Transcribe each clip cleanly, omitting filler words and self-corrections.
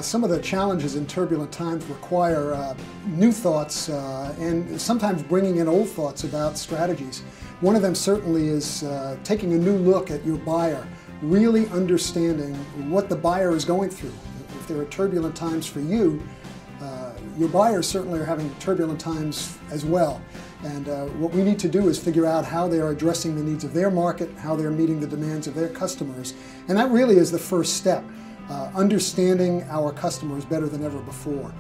some of the challenges in turbulent times require new thoughts and sometimes bringing in old thoughts about strategies. One of them certainly is taking a new look at your buyer, really understanding what the buyer is going through. If there are turbulent times for you, your buyers certainly are having turbulent times as well. And what we need to do is figure out how they are addressing the needs of their market, how they're meeting the demands of their customers. And that really is the first step, understanding our customers better than ever before.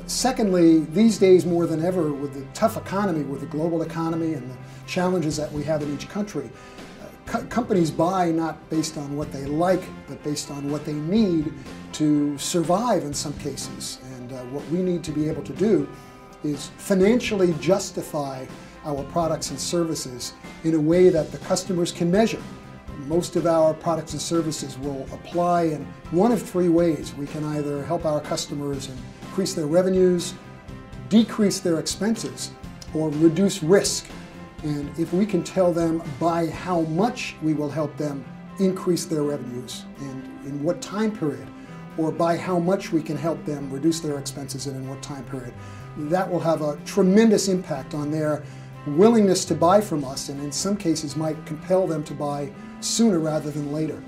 Secondly, these days more than ever, with the tough economy, with the global economy and the challenges that we have in each country, companies buy not based on what they like, but based on what they need to survive in some cases. And what we need to be able to do is financially justify our products and services in a way that the customers can measure. Most of our products and services will apply in one of three ways. We can either help our customers increase their revenues, decrease their expenses, or reduce risk. And if we can tell them by how much we will help them increase their revenues and in what time period, or by how much we can help them reduce their expenses and in what time period, that will have a tremendous impact on their willingness to buy from us, and in some cases might compel them to buy sooner rather than later.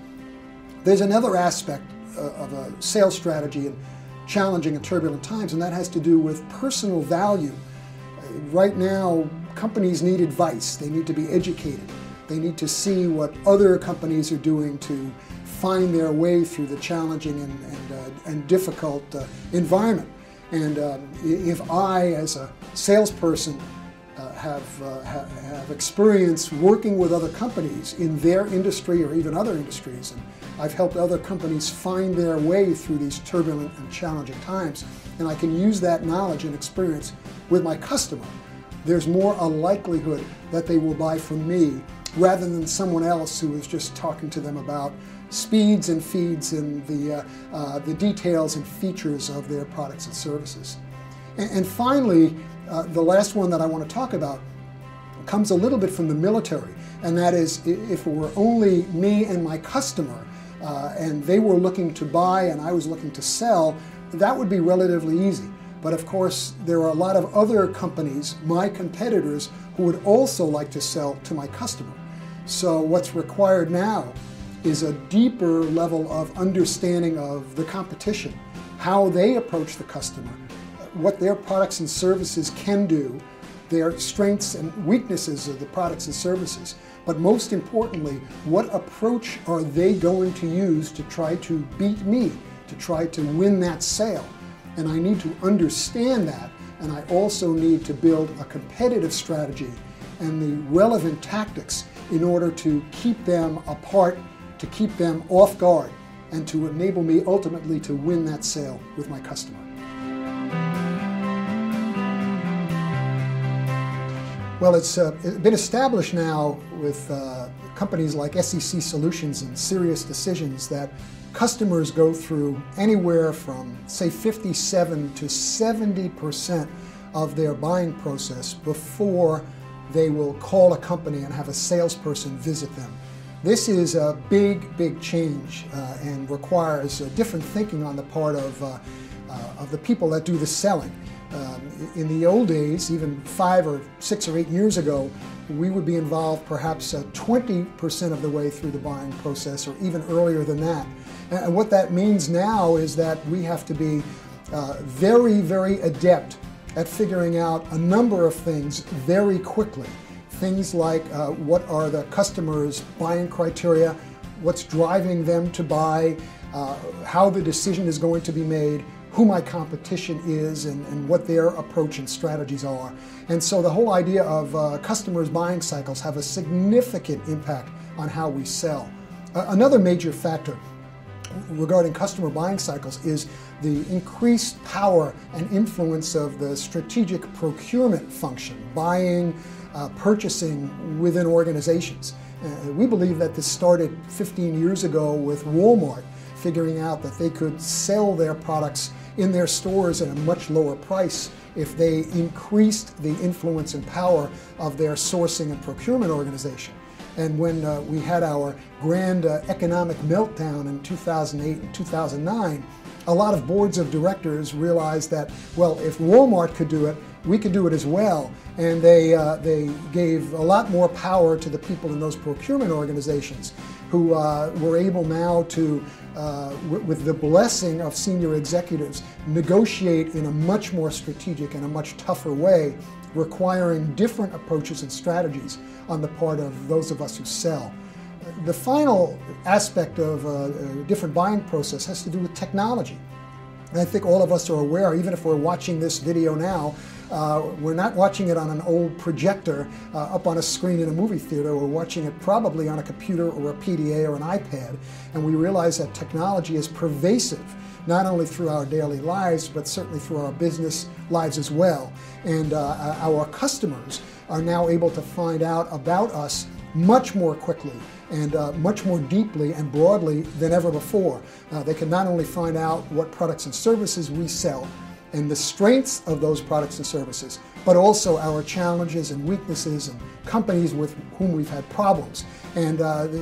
There's another aspect of a sales strategy in challenging and turbulent times, and that has to do with personal value. Right now, companies need advice. They need to be educated. They need to see what other companies are doing to find their way through the challenging and difficult environment. And if I, as a salesperson, have experience working with other companies in their industry or even other industries, and I've helped other companies find their way through these turbulent and challenging times, and I can use that knowledge and experience with my customer, there's more a likelihood that they will buy from me rather than someone else who is just talking to them about speeds and feeds and the details and features of their products and services. And finally, the last one that I want to talk about comes a little bit from the military, and that is if it were only me and my customer and they were looking to buy and I was looking to sell, that would be relatively easy. But of course, there are a lot of other companies, my competitors, who would also like to sell to my customer. So what's required now is a deeper level of understanding of the competition, how they approach the customer, what their products and services can do, their strengths and weaknesses of the products and services, but most importantly, what approach are they going to use to try to beat me, to try to win that sale. And I need to understand that, and I also need to build a competitive strategy and the relevant tactics in order to keep them apart, to keep them off guard, and to enable me ultimately to win that sale with my customer. Well, it's been established now with companies like SEC Solutions and Serious Decisions that customers go through anywhere from, say, 57 to 70% of their buying process before they will call a company and have a salesperson visit them. This is a big, big change and requires different thinking on the part of the people that do the selling. In the old days, even 5 or 6 or 8 years ago, we would be involved perhaps 20% of the way through the buying process, or even earlier than that. And what that means now is that we have to be very, very adept at figuring out a number of things very quickly. Things like what are the customer's buying criteria, what's driving them to buy, how the decision is going to be made, who my competition is, and what their approach and strategies are. And so the whole idea of customers' buying cycles have a significant impact on how we sell. Another major factor regarding customer buying cycles is the increased power and influence of the strategic procurement function, buying, purchasing within organizations. We believe that this started 15 years ago with Walmart figuring out that they could sell their products in their stores at a much lower price if they increased the influence and power of their sourcing and procurement organization. And when we had our grand economic meltdown in 2008 and 2009, a lot of boards of directors realized that, well, if Walmart could do it, we could do it as well. And they gave a lot more power to the people in those procurement organizations who were able now to, with the blessing of senior executives, negotiate in a much more strategic and a much tougher way, requiring different approaches and strategies on the part of those of us who sell. The final aspect of a different buying process has to do with technology. And I think all of us are aware, even if we're watching this video now, we're not watching it on an old projector up on a screen in a movie theater. We're watching it probably on a computer or a PDA or an iPad. And we realize that technology is pervasive, not only through our daily lives, but certainly through our business lives as well. And our customers are now able to find out about us much more quickly and much more deeply and broadly than ever before. They can not only find out what products and services we sell and the strengths of those products and services, but also our challenges and weaknesses and companies with whom we've had problems. And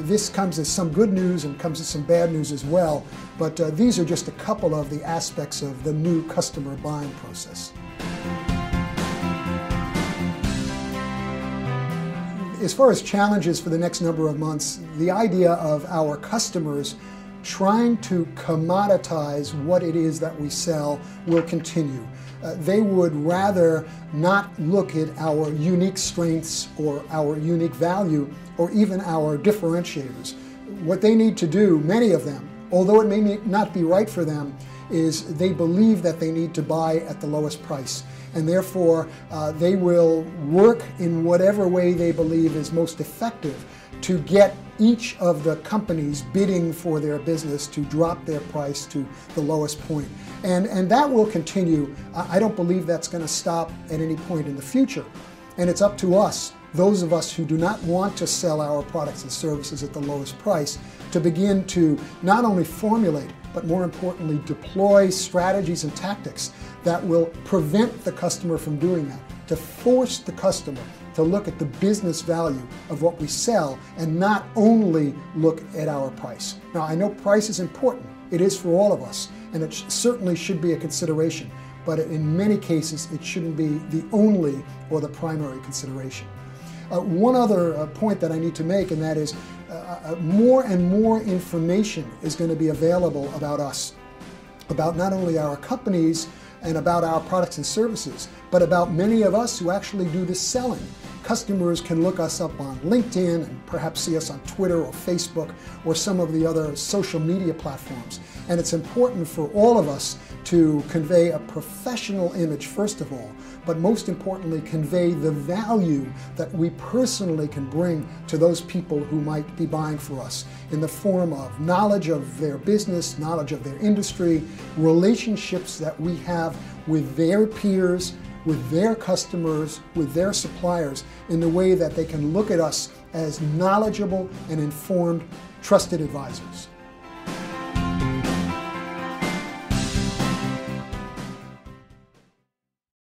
this comes as some good news and comes as some bad news as well. But these are just a couple of the aspects of the new customer buying process. As far as challenges for the next number of months, the idea of our customers trying to commoditize what it is that we sell will continue. They would rather not look at our unique strengths or our unique value or even our differentiators. What they need to do, many of them, although it may not be right for them, is they believe that they need to buy at the lowest price. And therefore, they will work in whatever way they believe is most effective to get each of the companies bidding for their business to drop their price to the lowest point. And that will continue. I don't believe that's going to stop at any point in the future. And it's up to us, those of us who do not want to sell our products and services at the lowest price, to begin to not only formulate, but more importantly, deploy strategies and tactics that will prevent the customer from doing that, to force the customer to look at the business value of what we sell and not only look at our price. Now, I know price is important. It is for all of us, and it certainly should be a consideration, but in many cases, it shouldn't be the only or the primary consideration. One other point that I need to make, and that is more and more information is going to be available about us, about not only our companies and about our products and services, but about many of us who actually do the selling. Customers can look us up on LinkedIn and perhaps see us on Twitter or Facebook or some of the other social media platforms. And it's important for all of us to convey a professional image, first of all, but most importantly, convey the value that we personally can bring to those people who might be buying for us in the form of knowledge of their business, knowledge of their industry, relationships that we have with their peers, with their customers, with their suppliers, in the way that they can look at us as knowledgeable and informed, trusted advisors.